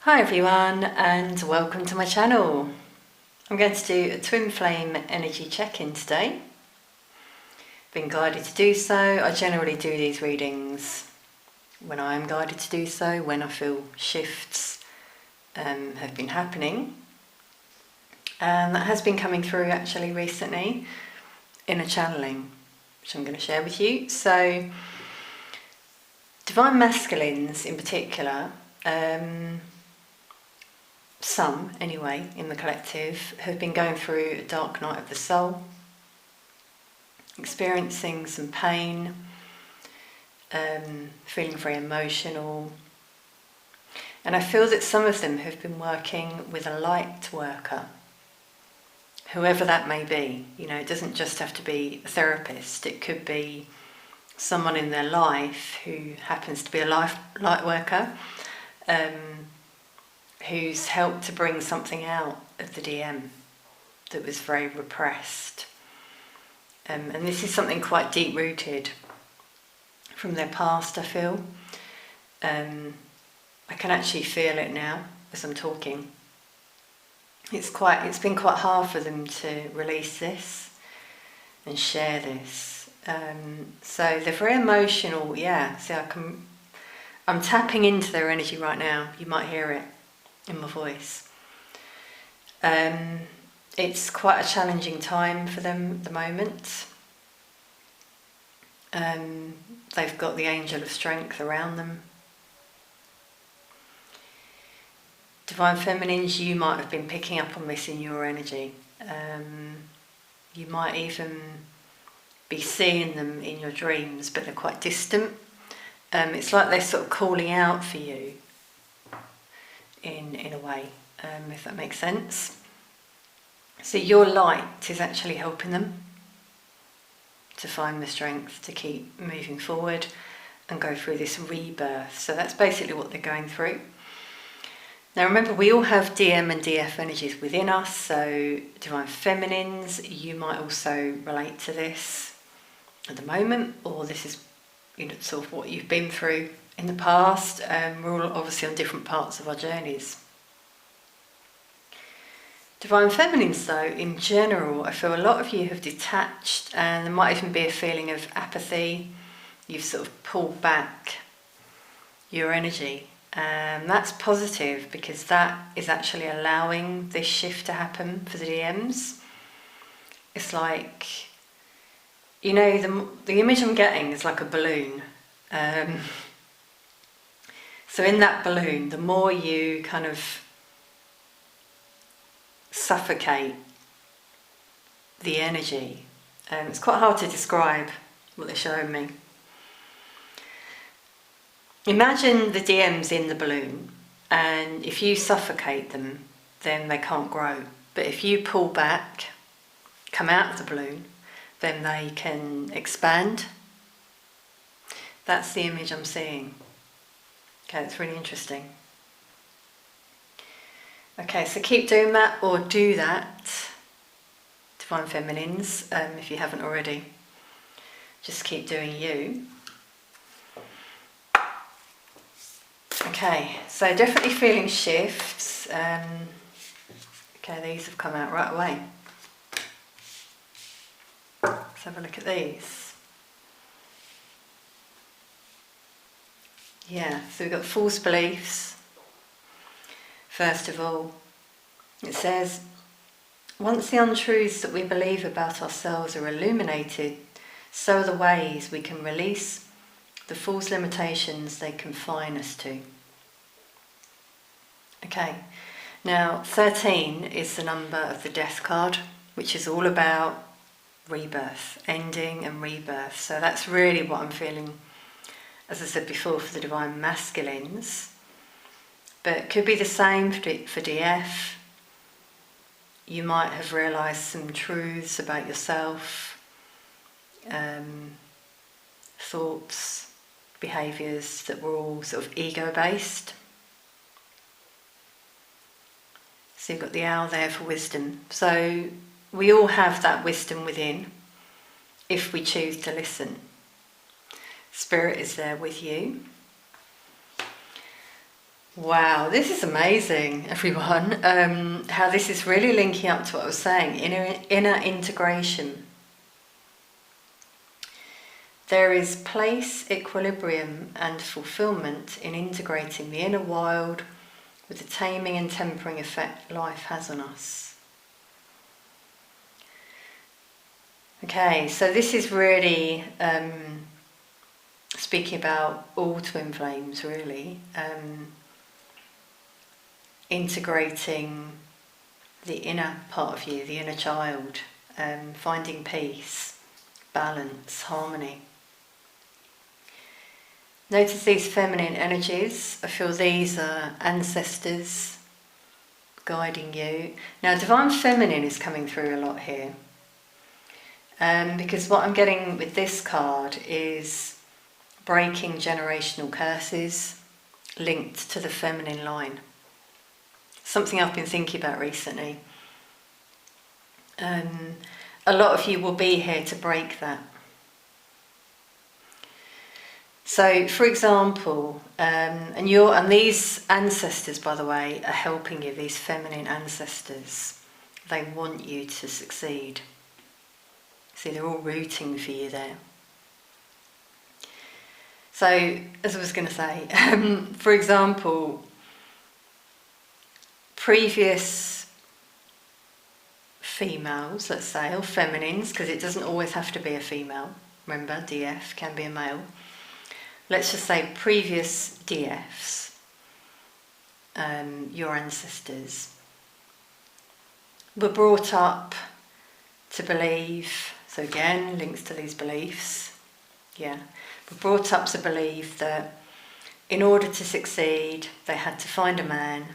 Hi everyone and welcome to my channel. I'm going to do a twin flame energy check-in today. Been guided to do so. I generally do these readings when I am guided to do so, when I feel shifts have been happening. And that has been coming through actually recently in a channeling, which I'm going to share with you. So, Divine Masculines in particular, some anyway in the collective, have been going through a dark night of the soul, experiencing some pain, feeling very emotional, and I feel that some of them have been working with a light worker, whoever that may be. You know, it doesn't just have to be a therapist, it could be someone in their life who happens to be a light worker, who's helped to bring something out of the DM that was very repressed. And this is something quite deep-rooted from their past, I feel. I can actually feel it now as I'm talking. It's been quite hard for them to release this and share this. So they're very emotional, yeah. See, I'm tapping into their energy right now. You might hear it in my voice. It's quite a challenging time for them at the moment. They've got the angel of strength around them. Divine Feminines, you might have been picking up on this in your energy. You might even be seeing them in your dreams, but they're quite distant. It's like they're sort of calling out for you in a way, if that makes sense. So your light is actually helping them to find the strength to keep moving forward and go through this rebirth. So that's basically what they're going through. Now remember, we all have DM and DF energies within us, so Divine Feminines, you might also relate to this at the moment, or this is, you know, sort of what you've been through in the past. We're all obviously on different parts of our journeys. Divine Feminines though, in general, I feel a lot of you have detached, and there might even be a feeling of apathy. You've sort of pulled back your energy. That's positive, because that is actually allowing this shift to happen for the DMs. It's like, you know, the image I'm getting is like a balloon. So in that balloon, the more you kind of suffocate the energy, it's quite hard to describe what they're showing me. Imagine the DMs in the balloon, and if you suffocate them, then they can't grow. But if you pull back, come out of the balloon, then they can expand. That's the image I'm seeing. Okay, it's really interesting. Okay, so keep doing that, or do that, Divine Feminines, if you haven't already. Just keep doing you. Okay, so definitely feeling shifts. Okay, these have come out right away. Let's have a look at these. Yeah, so we've got false beliefs. First of all, it says, once the untruths that we believe about ourselves are illuminated, so are the ways we can release the false limitations they confine us to. Okay, now 13 is the number of the death card, which is all about rebirth, ending and rebirth. So that's really what I'm feeling, as I said before, for the Divine Masculines. But it could be the same for DF. You might have realised some truths about yourself, thoughts, behaviours that were all sort of ego-based. So you've got the owl there for wisdom. So we all have that wisdom within, if we choose to listen. Spirit is there with you. Wow, this is amazing, everyone. How this is really linking up to what I was saying, inner integration. There is place, equilibrium, and fulfillment in integrating the inner wild with the taming and tempering effect life has on us. Okay, so this is really speaking about all twin flames, really. Integrating the inner part of you, the inner child, finding peace, balance, harmony. Notice these feminine energies. I feel these are ancestors guiding you. Now, divine feminine is coming through a lot here. Because what I'm getting with this card is breaking generational curses linked to the feminine line. Something I've been thinking about recently. A lot of you will be here to break that. So, for example, and these ancestors, by the way, are helping you. These feminine ancestors, they want you to succeed. See, they're all rooting for you there. So, as I was going to say, for example, previous females, let's say, or feminines, because it doesn't always have to be a female. Remember, DF can be a male. Let's just say previous DFs, your ancestors, were brought up to believe, so again, links to these beliefs, were brought up to believe that in order to succeed, they had to find a man,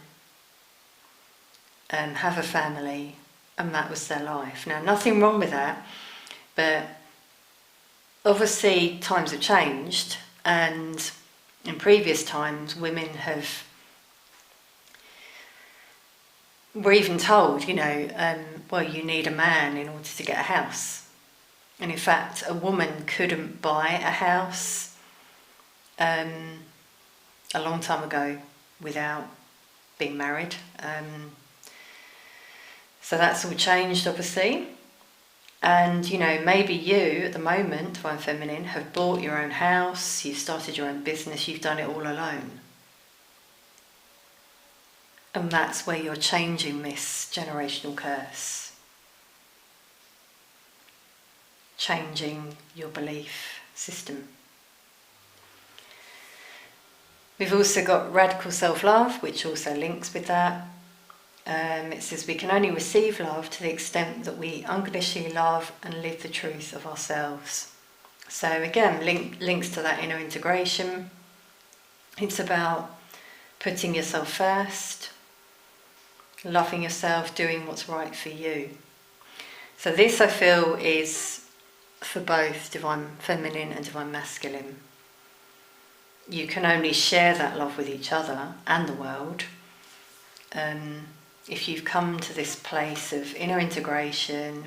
have a family, and that was their life. Now, nothing wrong with that, but obviously times have changed, and in previous times women were even told, well, you need a man in order to get a house. And in fact, a woman couldn't buy a house a long time ago without being married. So that's all changed, obviously. And, maybe you, at the moment, Divine Feminine, have bought your own house, you've started your own business, you've done it all alone. And that's where you're changing this generational curse. Changing your belief system. We've also got radical self-love, which also links with that. It says we can only receive love to the extent that we unconditionally love and live the truth of ourselves. So again, links to that inner integration. It's about putting yourself first, loving yourself, doing what's right for you. So this, I feel, is for both Divine Feminine and Divine Masculine. You can only share that love with each other and the world if you've come to this place of inner integration,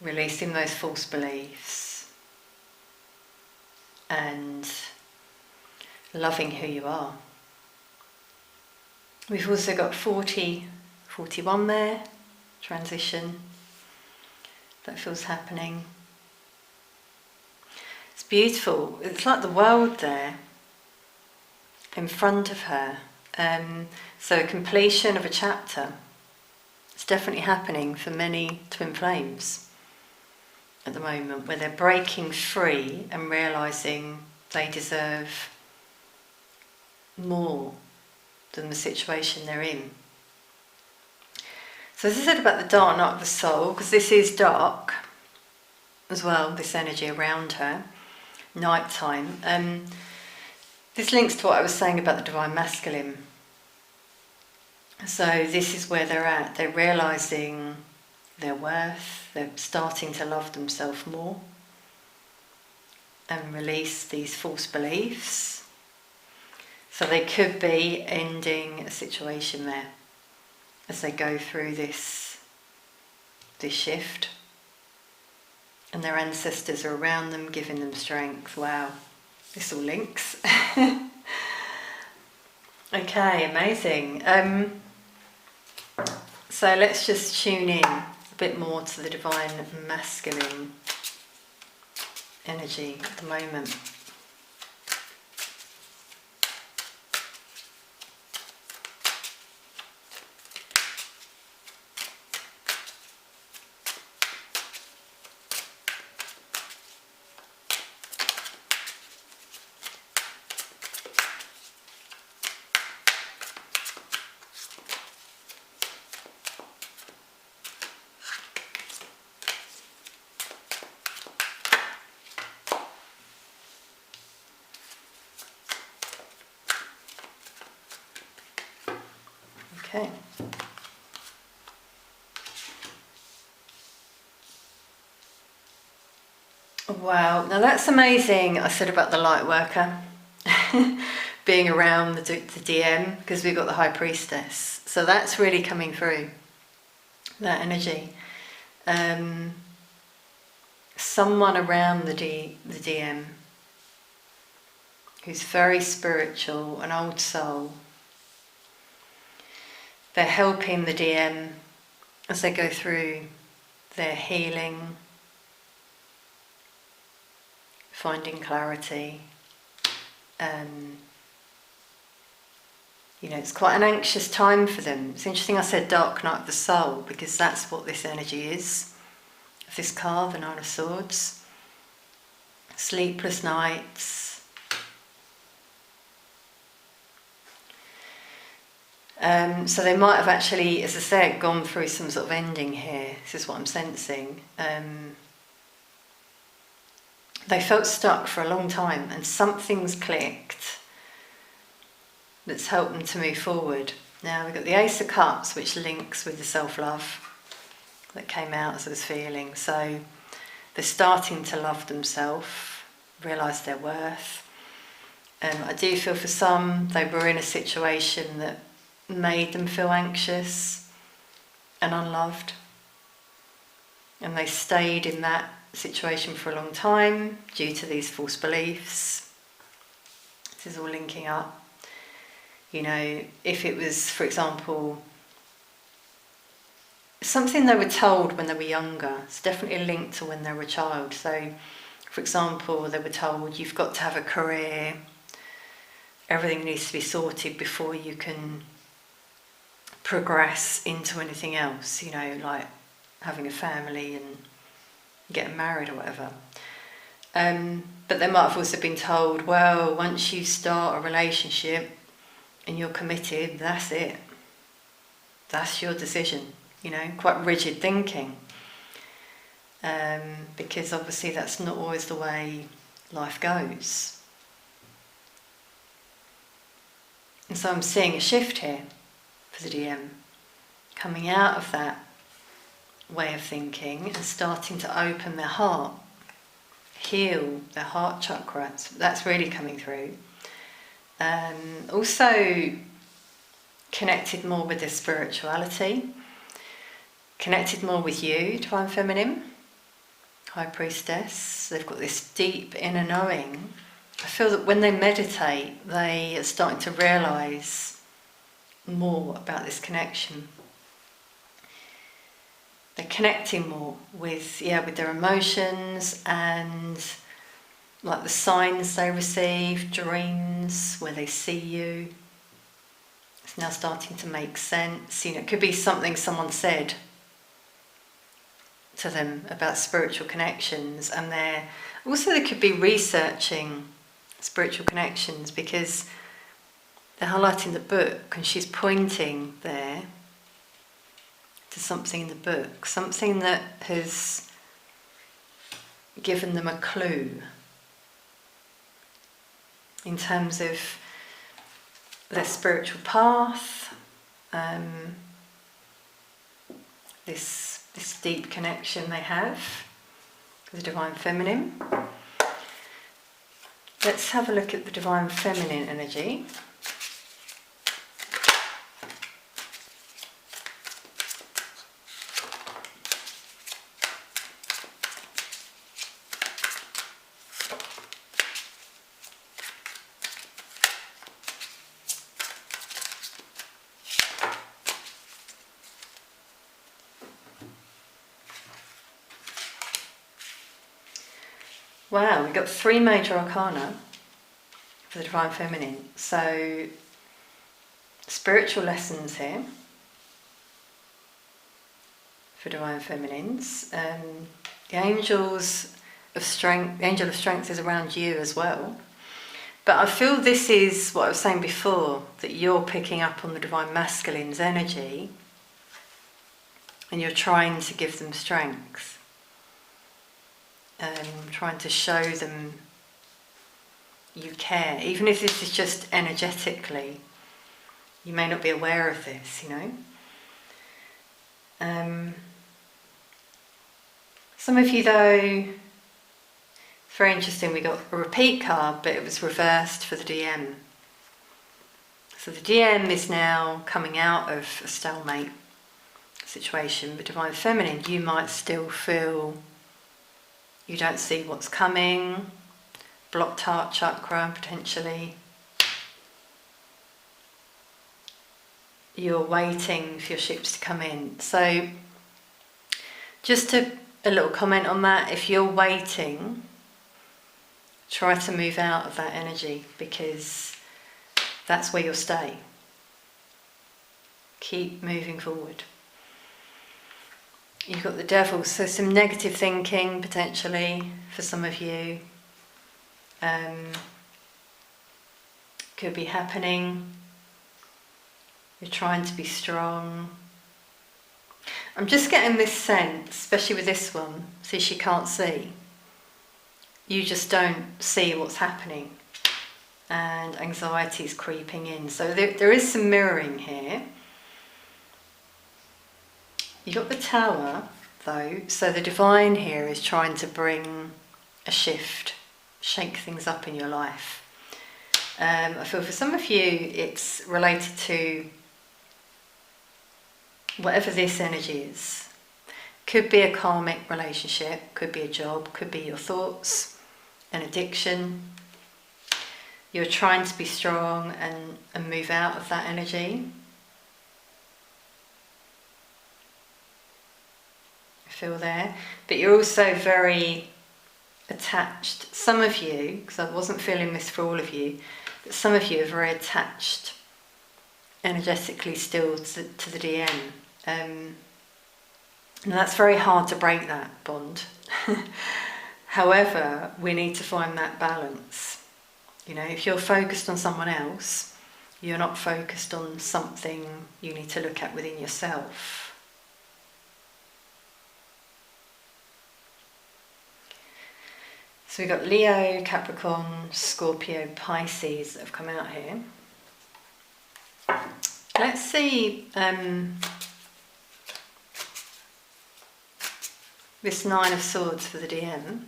releasing those false beliefs, and loving who you are. We've also got 40, 41 there, transition, that feels happening. It's beautiful. It's like the world there in front of her. So completion of a chapter. It's definitely happening for many twin flames at the moment, where they're breaking free and realising they deserve more than the situation they're in. So as I said about the dark night of the soul, because this is dark as well, this energy around her, nighttime. This links to what I was saying about the Divine Masculine. So this is where they're at. They're realising their worth. They're starting to love themselves more and release these false beliefs. So they could be ending a situation there as they go through this shift. And their ancestors are around them, giving them strength. Wow, this all links. Okay, amazing. So let's just tune in a bit more to the divine masculine energy at the moment. Okay. Wow, now that's amazing. I said about the light worker being around the DM, because we've got the High Priestess. So that's really coming through, that energy. Someone around the DM who's very spiritual, an old soul. They're helping the DM as they go through their healing, finding clarity. It's quite an anxious time for them. It's interesting I said dark night of the soul, because that's what this energy is, of this card, the Nine of Swords. Sleepless nights. So they might have actually, as I said, gone through some sort of ending here. This is what I'm sensing. They felt stuck for a long time, and something's clicked that's helped them to move forward. Now we've got the Ace of Cups, which links with the self-love that came out as I was feeling. So they're starting to love themselves, realise their worth. I do feel for some, they were in a situation that made them feel anxious and unloved. And they stayed in that situation for a long time due to these false beliefs. This is all linking up. If it was, for example, something they were told when they were younger, it's definitely linked to when they were a child. So, for example, they were told you've got to have a career, everything needs to be sorted before you can progress into anything else, like having a family and getting married or whatever. But they might have also been told, well, once you start a relationship and you're committed, that's it. That's your decision, quite rigid thinking. Because obviously that's not always the way life goes. And so I'm seeing a shift here for the DM, coming out of that way of thinking and starting to open their heart, heal their heart chakra. That's really coming through. Also connected more with their spirituality, connected more with you, Divine Feminine, High Priestess. They've got this deep inner knowing. I feel that when they meditate, they are starting to realise more about this connection. They're connecting more with their emotions and like the signs they receive, dreams where they see you. It's now starting to make sense. It could be something someone said to them about spiritual connections, and they could be researching spiritual connections because they're highlighting the book, and she's pointing there to something in the book, something that has given them a clue in terms of their spiritual path, this deep connection they have with the Divine Feminine. Let's have a look at the Divine Feminine energy. Wow, we've got 3 major arcana for the Divine Feminine. So, spiritual lessons here for Divine Feminines. The Angels of Strength, the Angel of Strength is around you as well. But I feel this is what I was saying before, that you're picking up on the Divine Masculine's energy and you're trying to give them strength. Trying to show them you care. Even if this is just energetically, you may not be aware of this, you know. Some of you though, it's very interesting, we got a repeat card, but it was reversed for the DM. So the DM is now coming out of a stalemate situation, but Divine Feminine, you might still feel you don't see what's coming, blocked heart chakra potentially. You're waiting for your ships to come in. So just a little comment on that, if you're waiting, try to move out of that energy because that's where you'll stay. Keep moving forward. You've got the Devil, so some negative thinking potentially for some of you could be happening. You're trying to be strong. I'm just getting this sense, especially with this one, see she can't see. You just don't see what's happening and anxiety is creeping in. So there is some mirroring here. You've got the Tower though, so the Divine here is trying to bring a shift, shake things up in your life. I feel for some of you it's related to whatever this energy is. Could be a karmic relationship, could be a job, could be your thoughts, an addiction. You're trying to be strong and move out of that energy. I feel there. But you're also very attached. Some of you, because I wasn't feeling this for all of you, but some of you are very attached energetically still to the DM. And that's very hard to break that bond. However, we need to find that balance. You know, if you're focused on someone else, you're not focused on something you need to look at within yourself. So we've got Leo, Capricorn, Scorpio, Pisces that have come out here. Let's see this 9 of Swords for the DM.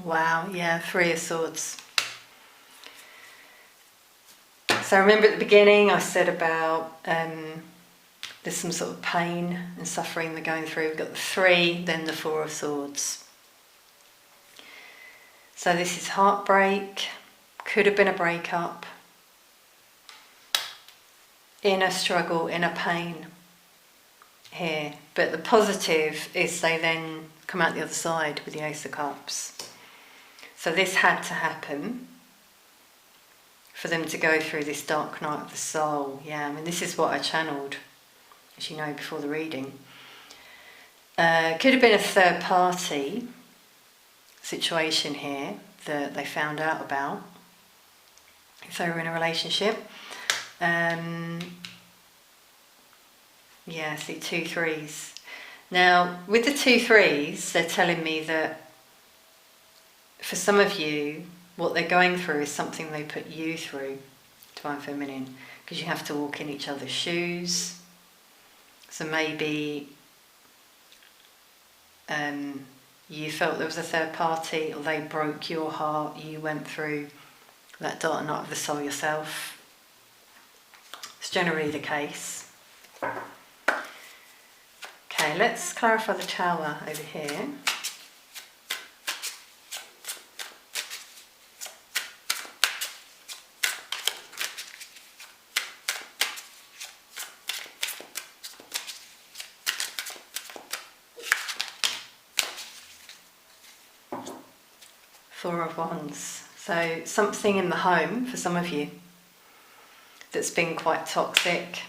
Wow, yeah, 3 of Swords. So I remember at the beginning I said about there's some sort of pain and suffering they're going through. We've got the 3, then the 4 of Swords. So this is heartbreak, could have been a breakup, inner struggle, inner pain here. But the positive is they then come out the other side with the Ace of Cups. So this had to happen for them to go through this dark night of the soul. Yeah, I mean, this is what I channeled, as you know, before the reading. Could have been a third party situation here that they found out about if they were in a relationship. Yeah, see 2 3s. Now, with the 2 3s, they're telling me that for some of you, what they're going through is something they put you through, Divine Feminine, because you have to walk in each other's shoes. So maybe you felt there was a third party, or they broke your heart, you went through that dark night of the soul yourself. It's generally the case. Okay, let's clarify the Tower over here. Four of Wands. So something in the home for some of you that's been quite toxic.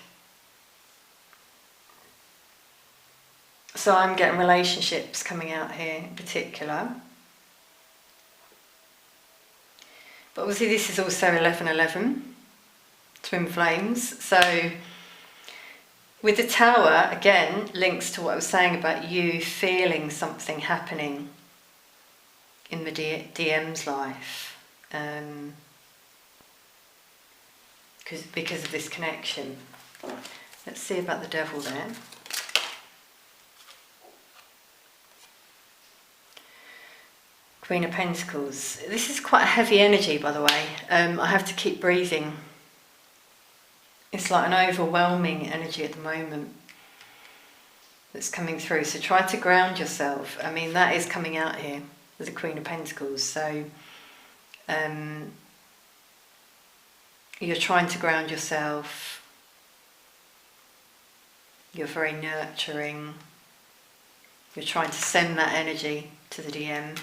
So I'm getting relationships coming out here in particular. But obviously this is also 11-11, twin flames. So with the Tower, again, links to what I was saying about you feeling something happening in the DM's life. Because of this connection. Let's see about the Devil there. Queen of Pentacles. This is quite a heavy energy, by the way. I have to keep breathing. It's like an overwhelming energy at the moment that's coming through. So try to ground yourself. I mean, that is coming out here with the Queen of Pentacles. So you're trying to ground yourself. You're very nurturing. You're trying to send that energy to the DM.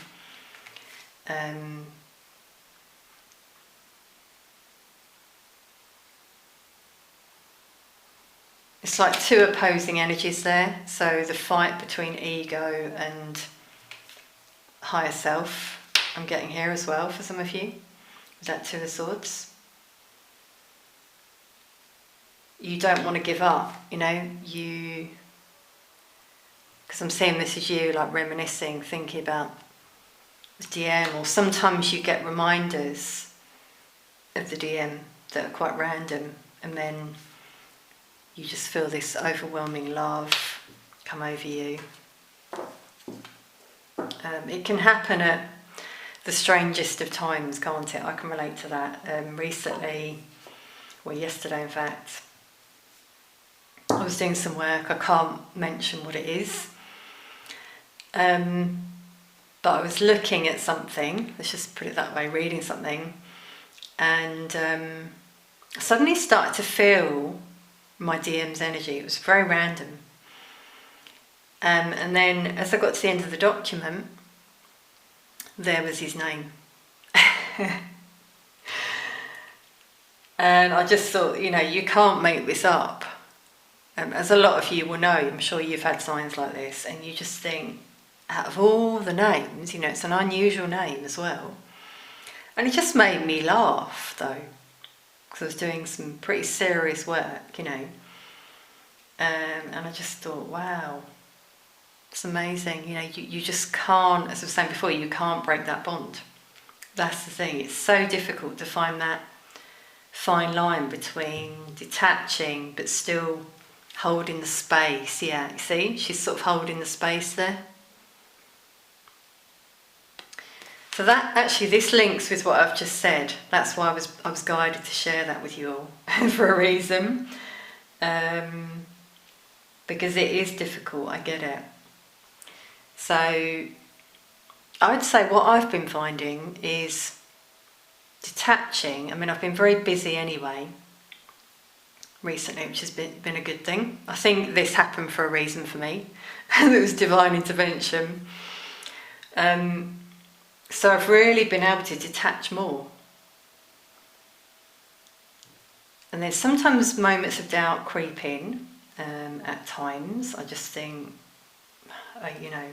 It's like two opposing energies there. So the fight between ego and higher self, I'm getting here as well for some of you, with that Two of Swords. You don't want to give up, you know, because I'm seeing this as you like reminiscing, thinking about the DM, or sometimes you get reminders of the DM that are quite random, and then you just feel this overwhelming love come over you. It can happen at the strangest of times, can't it? I can relate to that. Recently, or yesterday in fact, I was doing some work. I can't mention what it is. But I was looking at something, let's just put it that way, reading something, and I suddenly started to feel my DM's energy. It was very random. And then as I got to the end of the document, there was his name. And I just thought, you know, you can't make this up. As a lot of you will know, I'm sure you've had signs like this, and you just think, out of all the names, you know, it's an unusual name as well. And it just made me laugh, though, because I was doing some pretty serious work, you know. And I just thought, wow, it's amazing. You know, you just can't, as I was saying before, you can't break that bond. That's the thing. It's so difficult to find that fine line between detaching but still holding the space. Yeah, you see, she's sort of holding the space there. So that actually, this links with what I've just said. That's why I was guided to share that with you all for a reason. Because it is difficult, I get it. So I would say what I've been finding is detaching. I mean, I've been very busy anyway recently, which has been a good thing. I think this happened for a reason for me. It was divine intervention. So I've really been able to detach more. And there's sometimes moments of doubt creep in at times. I just think, you know,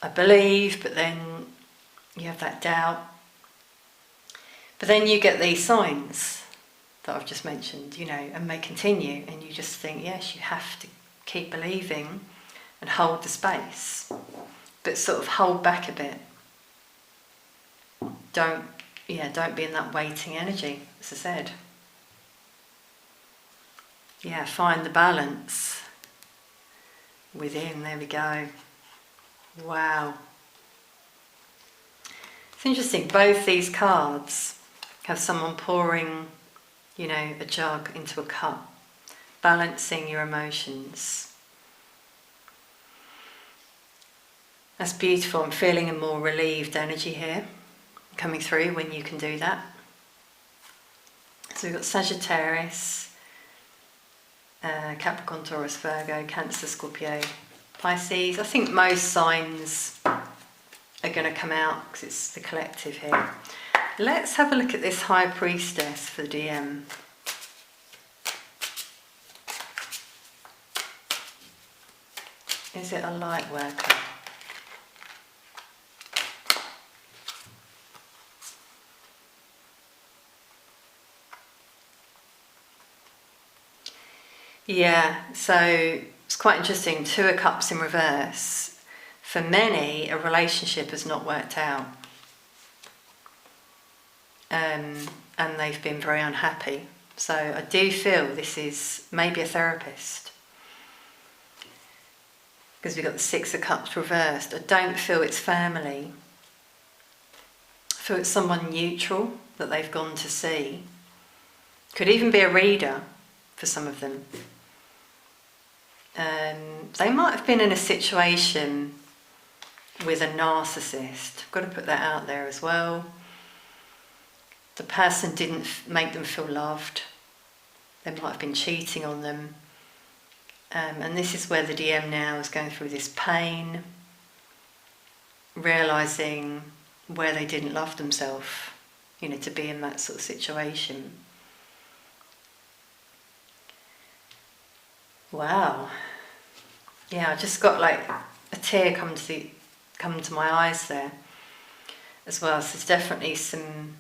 I believe, but then you have that doubt. But then you get these signs that I've just mentioned, you know, and they continue, and you just think, yes, you have to keep believing and hold the space, but sort of hold back a bit. Don't be in that waiting energy, as I said. Yeah, find the balance within. There we go. Wow. It's interesting, both these cards have someone pouring, you know, a jug into a cup, balancing your emotions. That's beautiful. I'm feeling a more relieved energy here coming through when you can do that. So we've got Sagittarius, Capricorn, Taurus, Virgo, Cancer, Scorpio, Pisces. I think most signs are going to come out because it's the collective here. Let's have a look at this High Priestess for the DM. Is it a light worker? Yeah, so it's quite interesting. 2 of Cups in reverse. For many, a relationship has not worked out. And they've been very unhappy. So I do feel this is maybe a therapist. Because we've got the 6 of Cups reversed. I don't feel it's family. I feel it's someone neutral that they've gone to see. Could even be a reader for some of them. They might have been in a situation with a narcissist. I've got to put that out there as well. The person didn't make them feel loved. They might have been cheating on them. And this is where the DM now is going through this pain, realising where they didn't love themselves, to be in that sort of situation. Wow. Yeah, I just got like a tear come to my eyes there as well. So there's definitely some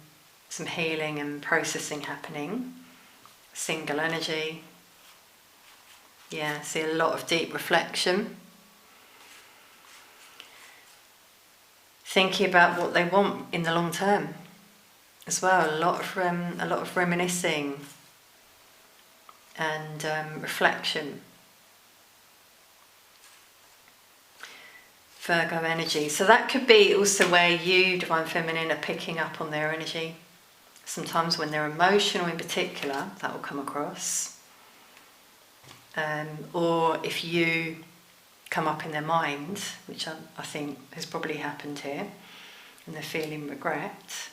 healing and processing happening. Single energy. Yeah, see a lot of deep reflection. Thinking about what they want in the long term as well. A lot of reminiscing and reflection. Virgo energy. So that could be also where you, Divine Feminine, are picking up on their energy. Sometimes when they're emotional in particular, that will come across. Or if you come up in their mind, which I think has probably happened here, and they're feeling regret.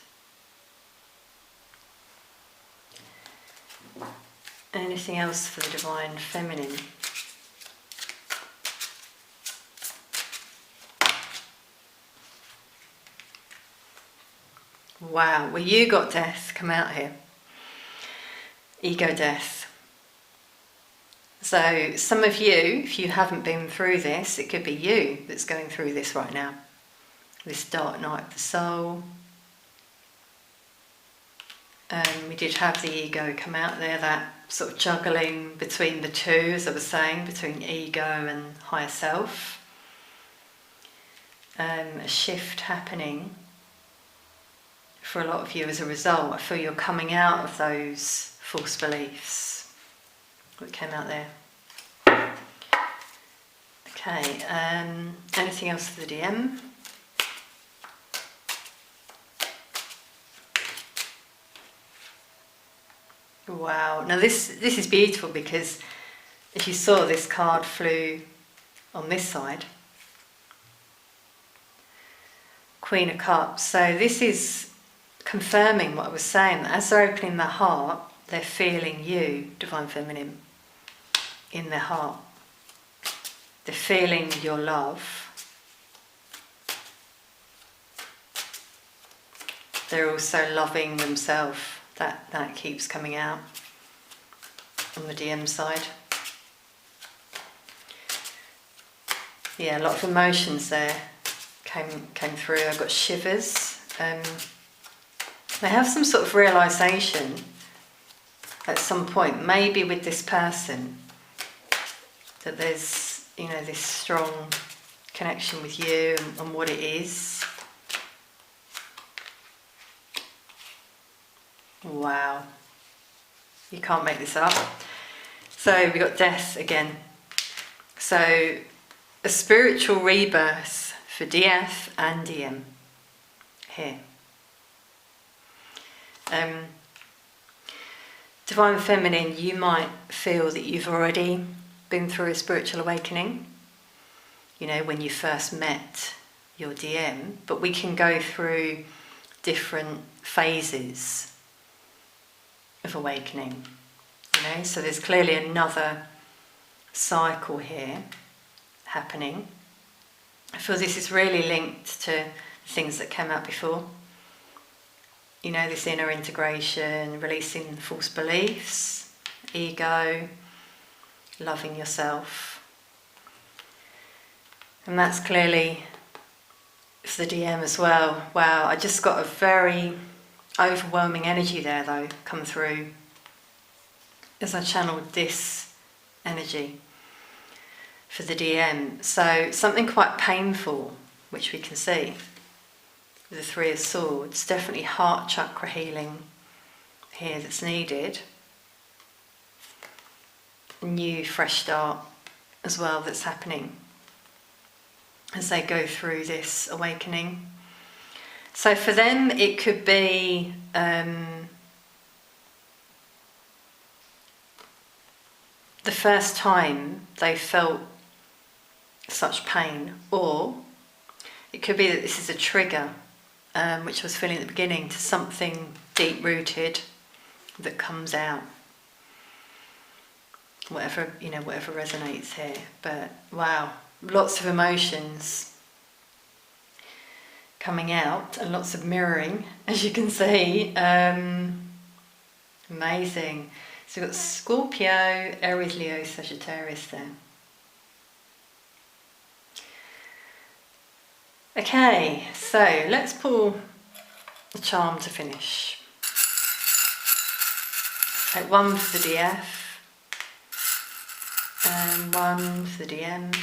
Anything else for the Divine Feminine? Wow, well, you got death come out here. Ego death. So some of you, if you haven't been through this, it could be you that's going through this right now. This dark night of the soul. We did have the ego come out there, that sort of juggling between the two, as I was saying, between ego and higher self. A shift happening for a lot of you as a result. I feel you're coming out of those false beliefs. What came out there? Okay, anything else for the DM? Wow, now this is beautiful because if you saw, this card flew on this side. Queen of Cups. So this is confirming what I was saying, that as they're opening their heart, they're feeling you, Divine Feminine, in their heart. They're feeling your love. They're also loving themselves. That keeps coming out on the DM side. Yeah, a lot of emotions there came through. I got shivers. They have some sort of realisation at some point, maybe with this person, that there's, this strong connection with you and what it is. Wow. You can't make this up. So we got death again. So a spiritual rebirth for DF and DM here. Divine Feminine, you might feel that you've already been through a spiritual awakening, when you first met your DM, but we can go through different phases of awakening, so there's clearly another cycle here happening. I feel this is really linked to things that came out before. You know, this inner integration, releasing false beliefs, ego, loving yourself. And that's clearly for the DM as well. Wow, I just got a very overwhelming energy there though, come through as I channeled this energy for the DM. So something quite painful, which we can see with the Three of Swords, definitely heart chakra healing here that's needed. New fresh start as well that's happening as they go through this awakening. So for them it could be the first time they felt such pain, or it could be that this is a trigger, which I was feeling at the beginning, to something deep-rooted that comes out. Whatever resonates here. But wow, lots of emotions coming out and lots of mirroring, as you can see. Amazing. So we've got Scorpio, Aries, Leo, Sagittarius there. Okay, so let's pull the charm to finish. Take one for the DF and one for the DM.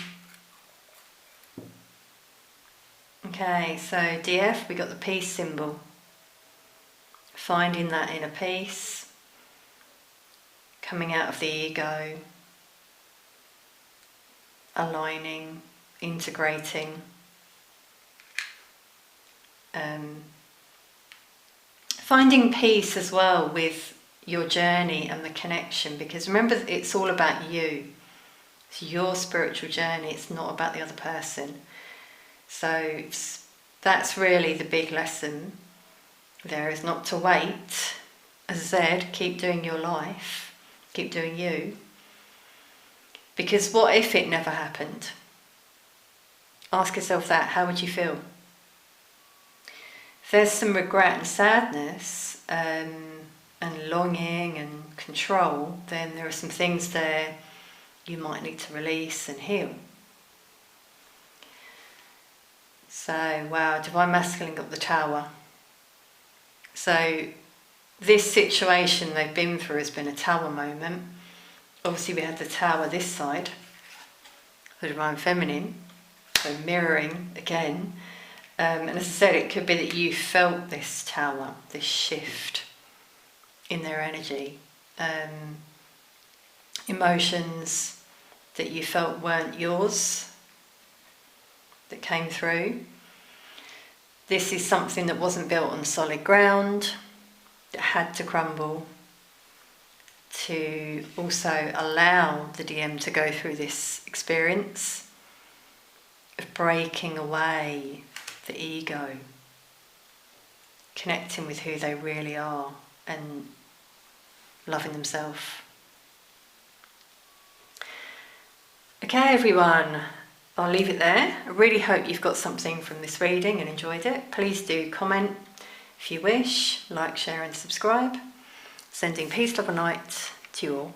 Okay, so DF, we got the peace symbol. Finding that inner peace. Coming out of the ego, aligning, integrating, finding peace as well with your journey and the connection, because remember, it's all about you. It's your spiritual journey, it's not about the other person. So that's really the big lesson there, is not to wait. As I said, keep doing your life. Keep doing you. Because what if it never happened? Ask yourself that. How would you feel? If there's some regret and sadness and longing and control, then there are some things there you might need to release and heal. So, wow, Divine Masculine got the Tower. So this situation they've been through has been a Tower moment. Obviously we had the Tower this side, the Divine Feminine, so mirroring again. And as I said, it could be that you felt this Tower, this shift in their energy. Emotions that you felt weren't yours, that came through. This is something that wasn't built on solid ground, that had to crumble to also allow the DM to go through this experience of breaking away the ego, connecting with who they really are and loving themselves. Okay everyone, I'll leave it there. I really hope you've got something from this reading and enjoyed it. Please do comment if you wish, like, share and subscribe. Sending peace, love and light to you all.